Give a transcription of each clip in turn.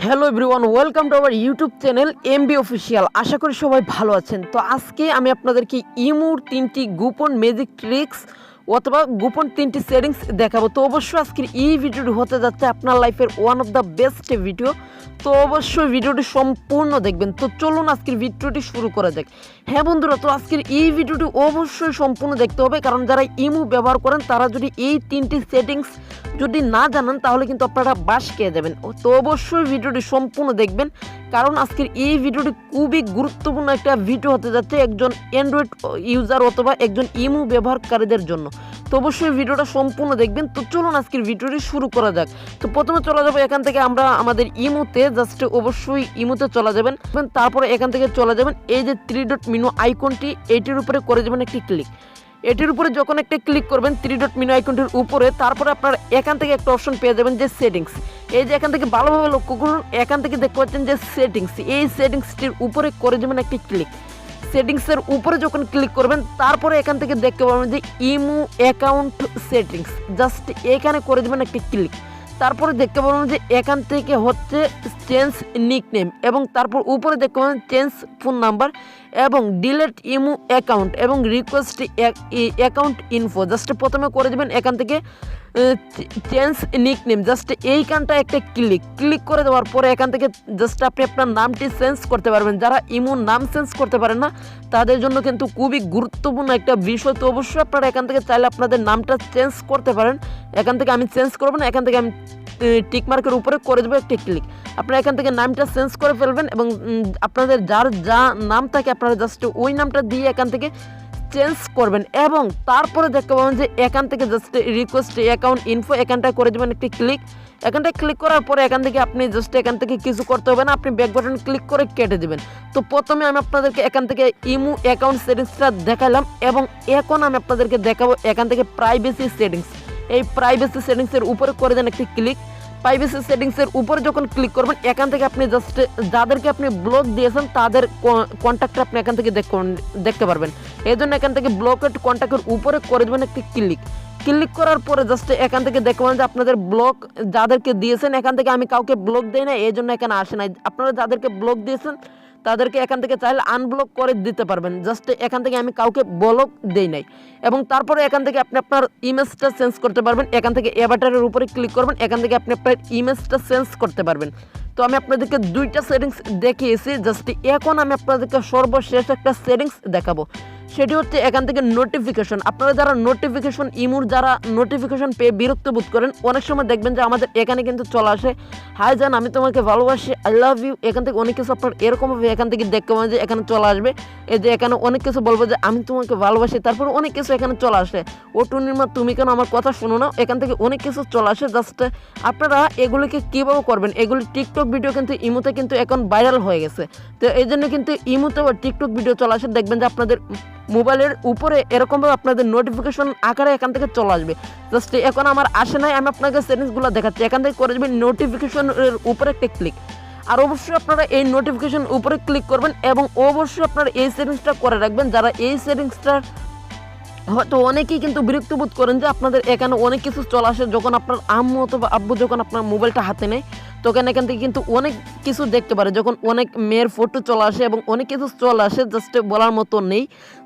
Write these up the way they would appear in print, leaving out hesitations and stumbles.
Hello everyone, welcome to our YouTube channel MB official. আশা করি সবাই ভালো আছেন। তো আজকে আমি আপনাদেরকে ইমোর 3টি গোপন ম্যাজিক ট্রিক্স অথবা গোপন 3টি সেটিংস দেখাবো। তো অবশ্যই আজকের এই ভিডিওটি হতে যাচ্ছে আপনার লাইফের one of the best video. তো অবশ্যই ভিডিওটি সম্পূর্ণ দেখবেন। তো চলুন আজকের ভিডিওটি শুরু করা যাক। হ্যাঁ বন্ধুরা, তো আজকের এই ভিডিওটি অবশ্যই সম্পূর্ণ দেখতে হবে, কারণ যারা ইমো ব্যবহার করেন তারা যদি এই 3টি সেটিংস যদি না জানেন তাহলে কিন্তু আপনারা বাস খেয়ে যাবেন। তো অবশ্যই ভিডিওটি সম্পূর্ণ দেখবেন, কারণ আজকের এই ভিডিওটি খুবই গুরুত্বপূর্ণ একটা ভিডিও হতে যাচ্ছে একজন অ্যান্ড্রয়েড ইউজার অথবা একজন ইমো ব্যবহারকারীদের জন্য। তো অবশ্যই ভিডিওটা সম্পূর্ণ দেখবেন। তো চলুন আজকের ভিডিওটি শুরু করা যাক। তো প্রথমে চলে যাবো এখান থেকে আমরা আমাদের ইমোতে, জাস্ট অবশ্যই ইমোতে চলে যাবেন। তারপরে এখান থেকে চলে যাবেন এই যে 3 ডট মেনু আইকনটি, এটির উপরে করে যাবেন একটি ক্লিক। এটির উপরে যখন একটা ক্লিক করবেন 3 ডট মেনু আইকনটির উপরে, তারপরে আপনার এখান থেকে একটা অপশন পেয়ে যাবেন যে সেটিংস। এই যে এখান থেকে ভালোভাবে লক্ষ্য করুন, এখান থেকে দেখতে পাচ্ছেন যে সেটিংস, এই সেটিংসটির উপরে করে যাবেন একটি ক্লিক। সেটিংসের উপরে যখন ক্লিক করবেন তারপরে এখান থেকে দেখতে পাবেন যে ইমো অ্যাকাউন্ট সেটিংস, জাস্ট এখানে করে দেবেন একটি ক্লিক। তারপরে দেখতে পাবেন যে এখান থেকে হচ্ছে চেঞ্জ নিকনেম, এবং তারপর উপরে দেখতে পাবেন চেঞ্জ ফোন নাম্বার এবং ডিলেট ইমো অ্যাকাউন্ট এবং রিকোয়েস্ট অ্যাকাউন্ট ইনফো। জাস্ট প্রথমে করে দেবেন এখান থেকে চেঞ্জ নিকনেম, জাস্ট এইখানটা একটা ক্লিক করে দেওয়ার পরে এখান থেকে জাস্ট আপনি আপনার নামটি চেঞ্জ করতে পারবেন। যারা ইমোর নাম চেঞ্জ করতে পারেন না তাদের জন্য কিন্তু খুবই গুরুত্বপূর্ণ একটা বিষয়। তো অবশ্যই আপনারা এখান থেকে চাইলে আপনাদের নামটা চেঞ্জ করতে পারেন। এখান থেকে আমি চেঞ্জ করবো না, এখান থেকে আমি টিকমার্কের উপরে করে দেবো একটা ক্লিক। আপনারা এখান থেকে নামটা চেঞ্জ করে ফেলবেন এবং আপনাদের যার যা নাম থাকে আপনারা জাস্ট ওই নামটা দিয়ে এখান থেকে চেঞ্জ করবেন। এবং তারপরে দেখতে পাবেন যে এখান থেকে জাস্ট রিকোয়েস্ট অ্যাকাউন্ট ইনফো, এখানটা করে দেবেন একটি ক্লিক। এখানটা ক্লিক করার পরে এখান থেকে আপনি জাস্ট এখান থেকে কিছু করতে হবে না, আপনি ব্যাক বাটন ক্লিক করে কেটে দেবেন। তো প্রথমে আমি আপনাদেরকে এখান থেকে ইমো অ্যাকাউন্ট সেটিংসটা দেখালাম, এবং এখন আমি আপনাদেরকে দেখাবো এখান থেকে প্রাইভেসি সেটিংস। এই প্রাইভেসি সেটিংসের উপরে করে দেন একটি ক্লিক। প্রাইভেসি সেটিংসের উপরে যখন ক্লিক করবেন এখান থেকে আপনি জাস্ট যাদেরকে আপনি ব্লক দিয়েছেন তাদের কন্ট্যাক্ট আপনি এখান থেকে দেখতে পারবেন। এই জন্য এখান থেকে ব্লকেড কন্ট্যাক্টের উপরে করে দেবেন একটি ক্লিক করার পরে জাস্ট এখান থেকে দেখবেন যে আপনাদের ব্লক যাদেরকে দিয়েছেন, এখান থেকে আমি কাউকে ব্লক দেই না, এই জন্য এখানে আসে নাই। আপনারা যাদেরকে ব্লক দিয়েছেন তাদেরকে এখান থেকে চাইলে আনব্লক করে দিতে পারবেন। জাস্ট এখান থেকে আমি কাউকে ব্লক দেই নাই। এবং তারপরে এখান থেকে আপনি আপনার ইমেজটা চেঞ্জ করতে পারবেন। এখান থেকে অ্যাভাটারের উপরে ক্লিক করবেন, এখান থেকে আপনি আপনার ইমেজটা চেঞ্জ করতে পারবেন। তো আমি আপনাদেরকে 2টা সেটিংস দেখিয়েছি, জাস্ট এখন আমি আপনাদেরকে সর্বশেষ একটা সেটিংস দেখাবো। সেটি হচ্ছে এখান থেকে নোটিফিকেশন। আপনারা যারা নোটিফিকেশন ইমোর যারা নোটিফিকেশন পেয়ে বিরক্ত বোধ করেন, অনেক সময় দেখবেন যে আমাদের এখানে কিন্তু চলে আসে হাই জান, আমি তোমাকে ভালোবাসি, আই লাভ ইউ। এখান থেকে অনেক কিছু আপনার এরকমভাবে এখান থেকে দেখতে পাবেন যে এখানে চলে আসবে। এই যে এখানে অনেক কিছু বলবো যে আমি তোমাকে ভালোবাসি, তারপর অনেক কিছু এখানে চলে আসে, ও টুনিমা তুমি কেন আমার কথা শুনো না, এখান থেকে অনেক কিছু চলে আসে। জাস্ট আপনারা এগুলিকে কীভাবে করবেন, এগুলি টিকটক ভিডিও কিন্তু ইমোতে কিন্তু এখন ভাইরাল হয়ে গেছে। তো এই জন্য কিন্তু ইমোতে টিকটক ভিডিও চলে আসে, দেখবেন যে আপনাদের মোবাইলের উপরে এরকমভাবে আপনাদের নোটিফিকেশন আকারে এখান থেকে চলে আসবে। জাস্ট এখন আমার আসে নাই, আমি আপনাকে সেটিংসগুলো দেখাচ্ছি। এখান থেকে করে দেবেন নোটিফিকেশনের উপরে একটা ক্লিক। আর অবশ্যই আপনারা এই নোটিফিকেশন উপরে ক্লিক করবেন এবং অবশ্যই আপনারা এই সেটিংসটা করে রাখবেন। যারা এই সেটিংসটার হয়তো অনেকেই কিন্তু বিরক্ত বোধ করেন যে আপনাদের এখানে অনেক কিছু চলে আসে, যখন আপনার আম্মু অথবা আব্বু যখন আপনার মোবাইলটা হাতে নেয় তখন এখান থেকে কিন্তু অনেক কিছু দেখতে পারে, যখন অনেক মেয়ের ফটো চলে আসে এবং অনেক কিছু চলে আসে, জাস্ট বলার মতো নেই।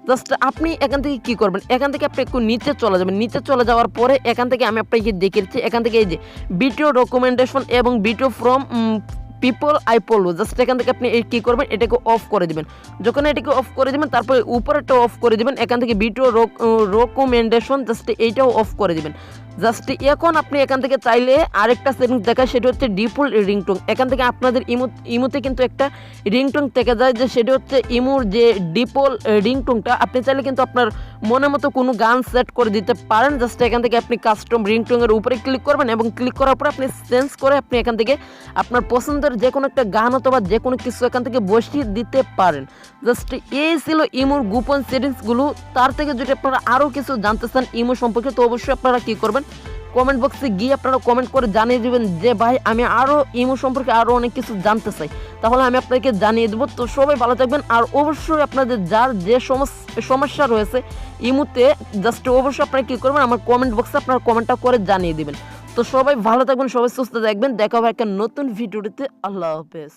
জাস্ট আপনি এখান থেকে কী করবেন, এখান থেকে আপনি একটু নিচে চলে যাবেন। নিচে চলে যাওয়ার পরে এখান থেকে আমি আপনাকে দেখিয়েছি, এখান থেকে এই যে ভিডিও রেকমেন্ডেশন এবং video from people I follow, just এখান থেকে আপনি কী করবেন, এটাকে অফ করে দেবেন। যখন এটাকে অফ করে দেবেন তারপরে উপরেটা অফ করে দেবেন, এখান থেকে ভিডিও রেকমেন্ডেশন জাস্ট এইটাও অফ করে দেবেন। জাস্ট এখন আপনি এখান থেকে চাইলে আরেকটা সেটিংস দেখায়, সেটা হচ্ছে ডিফল্ট রিংটোন। এখান থেকে আপনাদের ইমোতে কিন্তু একটা রিংটোন থেকে যায়, যে সেটা হচ্ছে ইমোর যে ডিফল্ট রিংটোনটা। আপনি চাইলে কিন্তু আপনার মনের মতো কোনো গান সেট করে দিতে পারেন। জাস্ট এখান থেকে আপনি কাস্টম রিংটোনের উপরে ক্লিক করবেন এবং ক্লিক করার পরে আপনি চেঞ্জ করে আপনি এখান থেকে আপনার পছন্দের যে কোনো একটা গান অথবা যে কোনো কিছু এখান থেকে বসিয়ে দিতে পারেন। জাস্ট এই ছিল ইমোর গোপন সেটিংসগুলো। তার থেকে যদি আপনারা আরও কিছু জানতে চান ইমো সম্পর্কে, তো অবশ্যই আপনারা কী করবেন, কমেন্ট বক্সে গিয়ে আপনারা কমেন্ট করে জানিয়ে দেবেন যে ভাই আমি আরও ইমো সম্পর্কে আরও অনেক কিছু জানতে চাই, তাহলে আমি আপনাকে জানিয়ে দেবো। তো সবাই ভালো থাকবেন, আর অবশ্যই আপনাদের যার যে সমস্যা রয়েছে ইমোতে, জাস্ট অবশ্যই আপনারা কী করবেন, আমার কমেন্ট বক্সে আপনারা কমেন্টটা করে জানিয়ে দেবেন। তো সবাই ভালো থাকবেন, সবাই সুস্থ থাকবেন, দেখা হবে একটা নতুন ভিডিওতে। আল্লাহ হাফেজ।